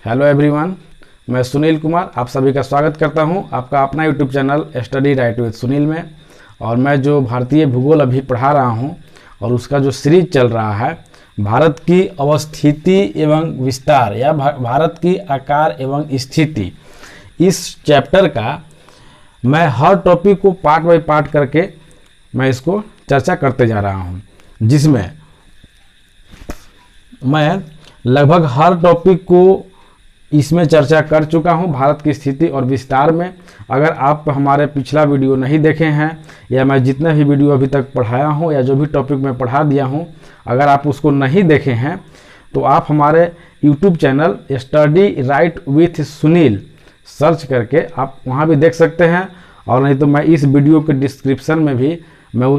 Hello everyone, मैं सुनील कुमार आप सभी का स्वागत करता हूं आपका अपना YouTube channel study right with Sunil में। और मैं जो भारतीय भूगोल अभी पढ़ा रहा हूं और उसका जो सीरीज चल रहा है भारत की अवस्थिति एवं विस्तार या भारत की आकार एवं स्थिति, इस चैप्टर का मैं हर टॉपिक को पार्ट बाय पार्ट करके मैं इसको चर्चा करते जा रहा हूं, जिसमें मैं लगभग हर टॉपिक को इसमें चर्चा कर चुका हूं भारत की स्थिति और विस्तार में। अगर आप हमारे पिछला वीडियो नहीं देखे हैं या मैं जितने भी वीडियो अभी तक पढ़ाया हूं या जो भी टॉपिक मैं पढ़ा दिया हूं, अगर आप उसको नहीं देखे हैं तो आप हमारे YouTube channel study right with Sunil search करके आप वहां भी देख सकते हैं, और नहीं तो मैं इस वीडियो के डिस्क्रिप्शन में भी मैं वो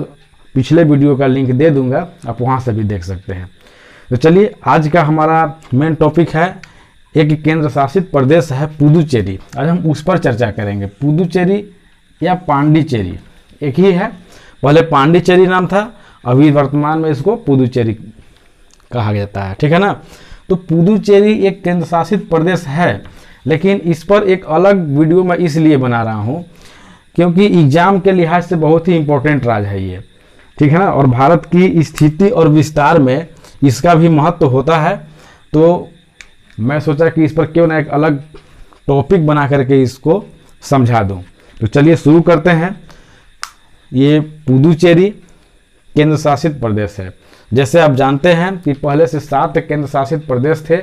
पिछले वीडियो का लिंक दे दूंगा, आप वहां से भी देख सकते हैं। तो चलिए, आज का हमारा मेन टॉपिक है एक केंद्र शासित प्रदेश है पुदुचेरी। आज हम उस पर चर्चा करेंगे। पुदुचेरी या पांडिचेरी एक ही है, पहले पांडिचेरी नाम था, अभी वर्तमान में इसको पुदुचेरी कहा जाता है, ठीक है ना। तो पुदुचेरी एक केंद्र शासित प्रदेश है, लेकिन इस पर एक अलग वीडियो मैं इसलिए बना रहा हूँ क्योंकि एग्जाम के लिहाज से बहुत ही इंपॉर्टेंट राज्य है ये, ठीक है ना। और भारत की स्थिति और विस्तार में इसका भी महत्व होता है, तो मैं सोचा कि इस पर क्यों ना एक अलग टॉपिक बना करके इसको समझा दूं। तो चलिए शुरू करते हैं। ये पुदुचेरी केंद्र शासित प्रदेश है। जैसे आप जानते हैं कि पहले से 7 केंद्र शासित प्रदेश थे,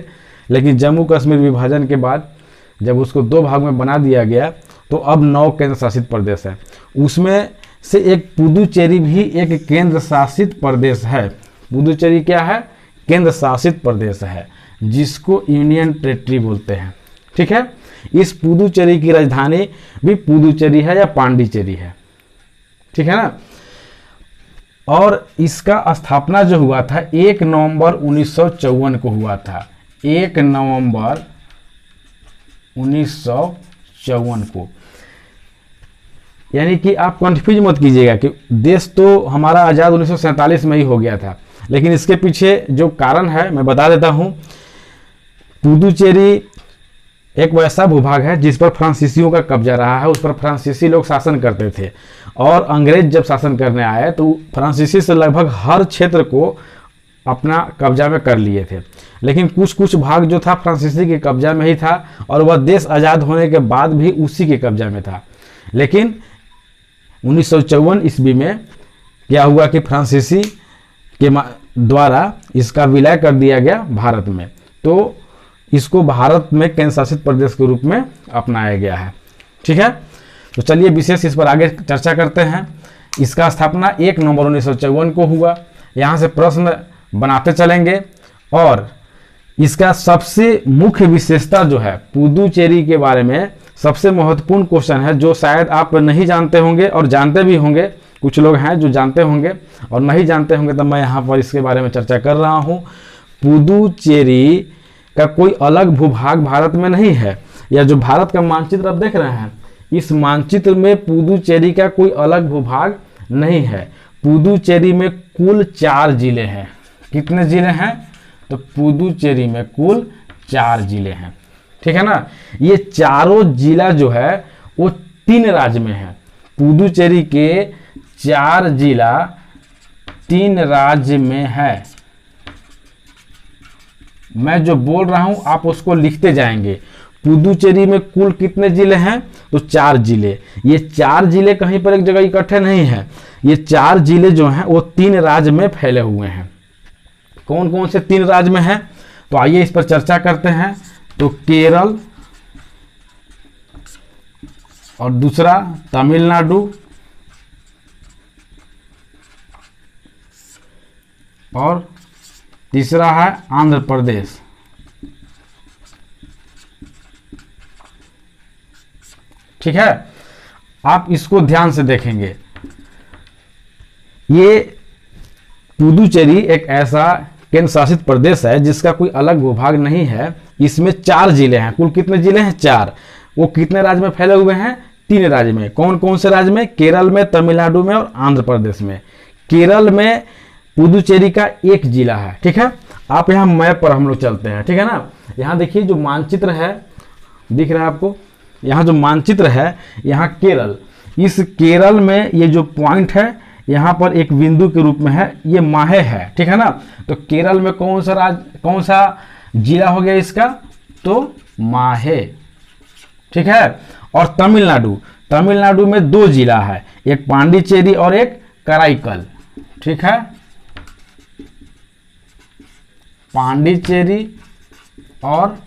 लेकिन जम्मू कश्मीर विभाजन के बाद जब उसको 2 भाग में बना दिया गया तो अब 9 केंद्र शासित प्रदेश है। उसमें से एक पुदुचेरी भी एक केंद्र शासित प्रदेश है। पुदुचेरी क्या है? केंद्र शासित प्रदेश है, जिसको यूनियन टेरिटरी बोलते हैं, ठीक है। इस पुदुचेरी की राजधानी भी पुदुचेरी है या पांडिचेरी है, ठीक है ना। और इसका स्थापना जो हुआ था 1 नवंबर 1954 को हुआ था। 1 नवंबर 1954 को, यानी कि आप कंफ्यूज मत कीजिएगा कि देश तो हमारा आज़ाद 1947 में ही हो गया था, लेकिन इसके पीछे जो कारण है मैं बता देता हूं। पुदुचेरी एक वैसा भूभाग है जिस पर फ्रांसीसियों का कब्जा रहा है। उस पर फ्रांसीसी लोग शासन करते थे, और अंग्रेज जब शासन करने आए तो फ्रांसीसी से लगभग हर क्षेत्र को अपना कब्जा में कर लिए थे, लेकिन कुछ कुछ भाग जो था फ्रांसीसी के कब्जा में ही था, और वह देश आज़ाद होने के बाद भी उसी के कब्जा में था। लेकिन 1954 ईस्वी में क्या हुआ कि फ्रांसीसी के द्वारा इसका विलय कर दिया गया भारत में, तो इसको भारत में केंद्र शासित प्रदेश के रूप में अपनाया गया है, ठीक है। तो चलिए विशेष इस पर आगे चर्चा करते हैं। इसका स्थापना 1 नवंबर 1954 को हुआ। यहाँ से प्रश्न बनाते चलेंगे, और इसका सबसे मुख्य विशेषता जो है पुदुचेरी के बारे में सबसे महत्वपूर्ण क्वेश्चन है, जो शायद आप नहीं जानते होंगे और जानते भी होंगे। कुछ लोग हैं जो जानते होंगे और नहीं जानते होंगे, तो मैं यहाँ पर इसके बारे में चर्चा कर रहा हूँ। पुदुचेरी का कोई अलग भूभाग भारत में नहीं है, या जो भारत का मानचित्र आप देख रहे हैं, इस मानचित्र में पुदुचेरी का कोई अलग भूभाग नहीं है। पुदुचेरी में कुल 4 जिले हैं। कितने जिले हैं? तो पुदुचेरी में कुल 4 जिले हैं, ठीक है ना। ये चारों जिला जो है वो 3 राज्य में है। पुदुचेरी के 4 जिला 3 राज्य में है। मैं जो बोल रहा हूं आप उसको लिखते जाएंगे। पुदुचेरी में कुल कितने जिले हैं? तो 4 जिले। ये 4 जिले कहीं पर एक जगह इकट्ठे नहीं हैं। ये 4 जिले जो हैं वो 3 राज्य में फैले हुए हैं। कौन कौन से 3 राज्य में हैं? तो आइए इस पर चर्चा करते हैं। तो केरल, और दूसरा तमिलनाडु, और तीसरा है आंध्र प्रदेश, ठीक है। आप इसको ध्यान से देखेंगे। ये पुदुचेरी एक ऐसा केंद्र शासित प्रदेश है जिसका कोई अलग भूभाग नहीं है। इसमें 4 जिले हैं। कुल कितने जिले हैं? 4। वो कितने राज्य में फैले हुए हैं? 3 राज्य में। कौन कौन से राज्य में? केरल में, तमिलनाडु में और आंध्र प्रदेश में। केरल में पुदुचेरी का 1 जिला है, ठीक है। आप यहाँ मैप पर हम लोग चलते हैं, ठीक है ना। यहाँ देखिए जो मानचित्र है, दिख रहा है आपको, यहाँ जो मानचित्र है, यहाँ केरल, इस केरल में ये जो पॉइंट है यहाँ पर एक बिंदु के रूप में है, ये माहे है, ठीक है ना। तो केरल में कौन सा जिला हो गया इसका, तो माहे, ठीक है। और तमिलनाडु में 2 जिला है, एक पांडिचेरी और एक कराईकल, ठीक है, पांडिचेरी और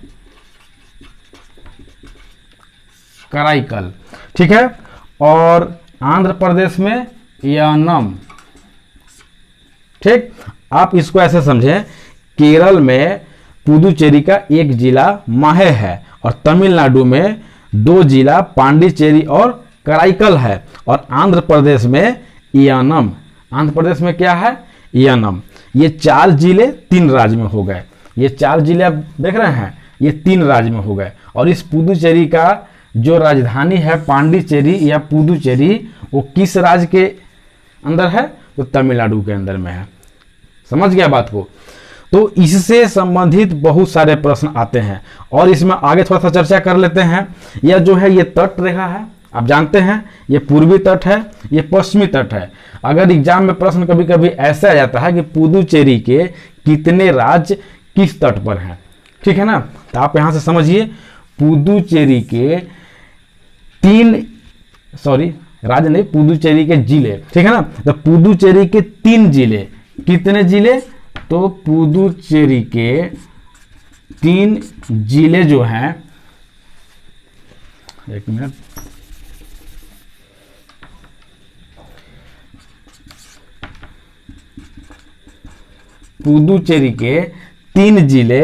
कराईकल, ठीक है। और आंध्र प्रदेश में यानम, ठीक। आप इसको ऐसे समझें, केरल में पुदुचेरी का 1 जिला माहे है और तमिलनाडु में 2 जिला पांडिचेरी और कराईकल है, और आंध्र प्रदेश में यानम, आंध्र प्रदेश में क्या है, यानम। ये 4 जिले 3 राज्य में हो गए, ये 4 जिले आप देख रहे हैं, ये 3 राज्य में हो गए। और इस पुदुचेरी का जो राजधानी है पांडिचेरी या पुदुचेरी, वो किस राज्य के अंदर है, तो तमिलनाडु के अंदर में है। समझ गया बात को। तो इससे संबंधित बहुत सारे प्रश्न आते हैं और इसमें आगे थोड़ा सा चर्चा कर लेते हैं। यह जो है ये तट रेखा है, आप जानते हैं, ये पूर्वी तट है, ये पश्चिमी तट है। अगर एग्जाम में प्रश्न कभी कभी ऐसा आ जाता है कि पुदुचेरी के कितने राज्य किस तट पर हैं, ठीक है ना। तो आप यहां से समझिए, पुदुचेरी के 3 राज्य नहीं, पुदुचेरी के जिले, ठीक है ना। तो पुदुचेरी के 3 जिले, कितने जिले, तो पुदुचेरी के 3 जिले जो हैं, एक मिनट, पुदुचेरी के 3 जिले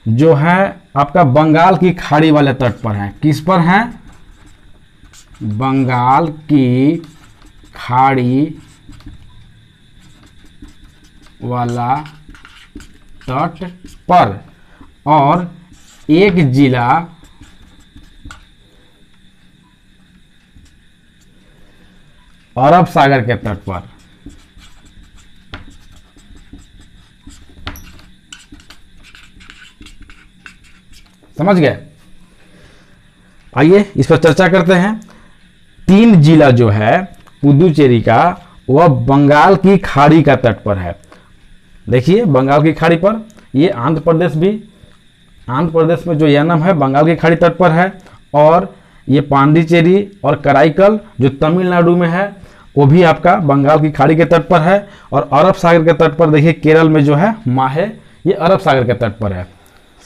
जो है आपका बंगाल की खाड़ी वाले तट पर हैं। किस पर हैं, बंगाल की खाड़ी वाला तट पर, और 1 जिला अरब सागर के तट पर। समझ गए। आइए इस पर चर्चा करते हैं। 3 जिला जो है पुदुचेरी का, वह बंगाल की खाड़ी का तट पर है। देखिए बंगाल की खाड़ी पर, ये आंध्र प्रदेश भी, आंध्र प्रदेश में जो यानम है बंगाल की खाड़ी तट पर है, और ये पांडिचेरी और कराईकल जो तमिलनाडु में है वो भी आपका बंगाल की खाड़ी के तट पर है। और अरब सागर के तट पर देखिए केरल में जो है माहे, ये अरब सागर के तट पर है।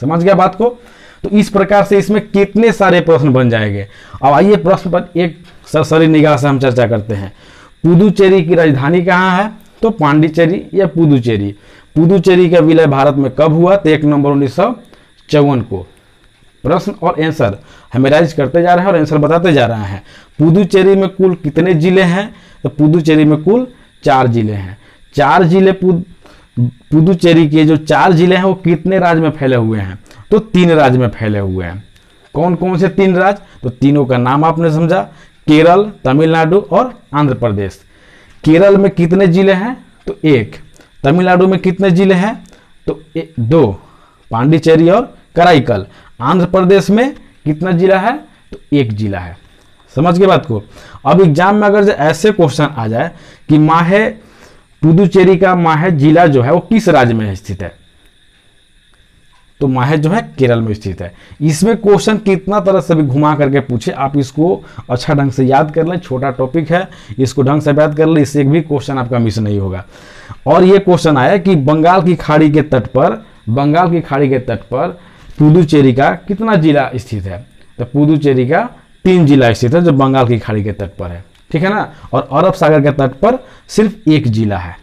समझ गया बात को। तो इस प्रकार से इसमें कितने सारे प्रश्न बन जाएंगे। अब आइए प्रश्न पर एक सरसरी निगाह से हम चर्चा करते हैं। पुदुचेरी की राजधानी कहाँ है, तो पांडिचेरी या पुदुचेरी। पुदुचेरी का विलय भारत में कब हुआ, तो 1 नवंबर 1954 को। प्रश्न और आंसर मेमोराइज करते जा रहे हैं और आंसर बताते जा रहे हैं। पुदुचेरी में कुल कितने जिले हैं, तो पुदुचेरी में कुल 4 जिले हैं। 4 जिले पुदुचेरी के जो 4 जिले हैं वो कितने राज्य में फैले हुए हैं, तो 3 राज्य में फैले हुए हैं। कौन कौन से 3 राज्य, तो तीनों का नाम आपने समझा, केरल, तमिलनाडु और आंध्र प्रदेश। केरल में कितने जिले हैं, तो 1। तमिलनाडु में कितने जिले हैं, तो 2, पांडिचेरी और कराईकल। आंध्र प्रदेश में कितना जिला है, तो 1 जिला है। समझ गए बात को। अब एग्जाम में अगर ऐसे क्वेश्चन आ जाए कि माहे, पुदुचेरी का माहे जिला जो है वो किस राज्य में स्थित है, तो माहे जो है केरल में स्थित है। इसमें क्वेश्चन कितना तरह से भी घुमा करके पूछे, आप इसको अच्छा ढंग से याद कर लें। छोटा टॉपिक है, इसको ढंग से याद कर लें, इससे एक भी क्वेश्चन आपका मिस नहीं होगा। और ये क्वेश्चन आया कि बंगाल की खाड़ी के तट पर, बंगाल की खाड़ी के तट पर पुदुचेरी का कितना जिला स्थित है, तो पुदुचेरी का 3 जिला स्थित है जो बंगाल की खाड़ी के तट पर है, ठीक है ना। और अरब सागर के तट पर सिर्फ 1 जिला है,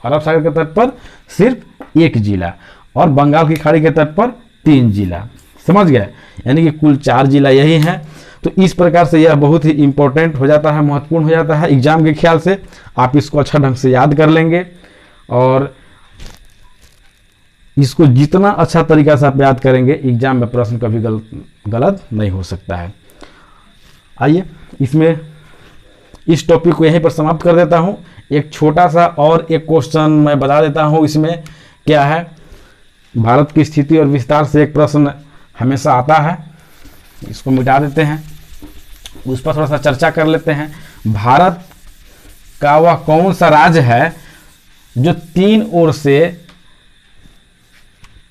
अरब सागर के तट पर सिर्फ 1 जिला, और बंगाल की खाड़ी के तट पर 3 जिला। समझ गए, यानी कि कुल 4 जिला यही हैं। तो इस प्रकार से यह बहुत ही इंपॉर्टेंट हो जाता है, महत्वपूर्ण हो जाता है एग्जाम के ख्याल से। आप इसको अच्छा ढंग से याद कर लेंगे और इसको जितना अच्छा तरीका से आप याद करेंगे, एग्जाम में प्रश्न कभी गलत नहीं हो सकता है। आइए इसमें इस टॉपिक को यहीं पर समाप्त कर देता हूं। एक छोटा सा और एक क्वेश्चन मैं बता देता हूं, इसमें क्या है भारत की स्थिति और विस्तार से एक प्रश्न हमेशा आता है, इसको मिटा देते हैं, उस पर थोड़ा सा चर्चा कर लेते हैं। भारत का वह कौन सा राज्य है जो तीन ओर से,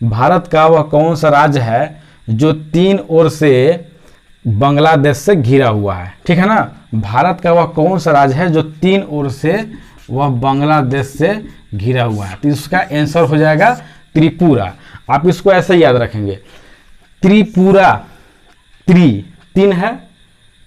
भारत का वह कौन सा राज्य है जो तीन ओर से बांग्लादेश से घिरा हुआ है? ठीक है ना, भारत का वह कौन सा राज्य है जो तीन ओर से वह बांग्लादेश से घिरा हुआ है? तो इसका आंसर हो जाएगा त्रिपुरा। आप इसको ऐसे याद रखेंगे, त्रिपुरा, तीन है,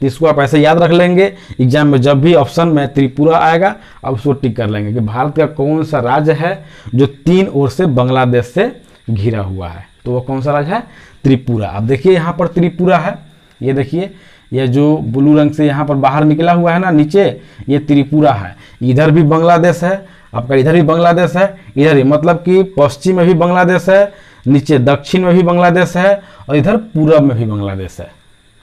तो इसको आप ऐसे याद रख लेंगे। एग्जाम में जब भी ऑप्शन में त्रिपुरा आएगा आप उसको टिक कर लेंगे कि भारत का कौन सा राज्य है जो तीन ओर से बांग्लादेश से घिरा हुआ है। तो वो कौन सा राज्य है? त्रिपुरा। अब देखिए यहाँ पर त्रिपुरा है, ये देखिए, ये जो ब्लू रंग से यहाँ पर बाहर निकला हुआ है ना नीचे, ये त्रिपुरा है। इधर भी बांग्लादेश है आपका, इधर भी बांग्लादेश है, इधर ही, मतलब कि पश्चिम में भी बांग्लादेश है, नीचे दक्षिण में भी बांग्लादेश है, और इधर पूरब में भी बांग्लादेश है।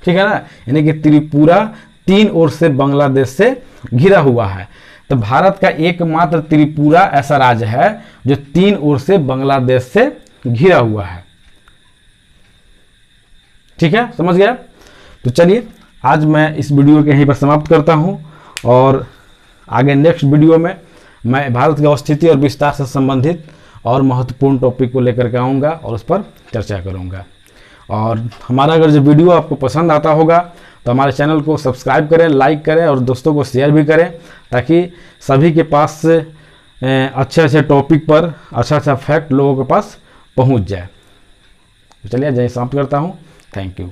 ठीक है ना, यानी कि त्रिपुरा तीन ओर से बांग्लादेश से घिरा हुआ है। तो भारत का एकमात्र त्रिपुरा ऐसा राज्य है जो तीन ओर से बांग्लादेश से घिरा हुआ है। ठीक है, समझ गया? तो चलिए आज मैं इस वीडियो के यहीं पर समाप्त करता हूं, और आगे नेक्स्ट वीडियो में मैं भारत की स्थिति और विस्तार से संबंधित और महत्वपूर्ण टॉपिक को लेकर के आऊँगा और उस पर चर्चा करूँगा। और हमारा अगर जो वीडियो आपको पसंद आता होगा तो हमारे चैनल को सब्सक्राइब करें, लाइक करें और दोस्तों को शेयर भी करें, ताकि सभी के पास अच्छे अच्छे टॉपिक पर अच्छा फैक्ट लोगों के पास पहुंच जाए। तो चलिए यहीं समाप्त करता हूं। Thank you.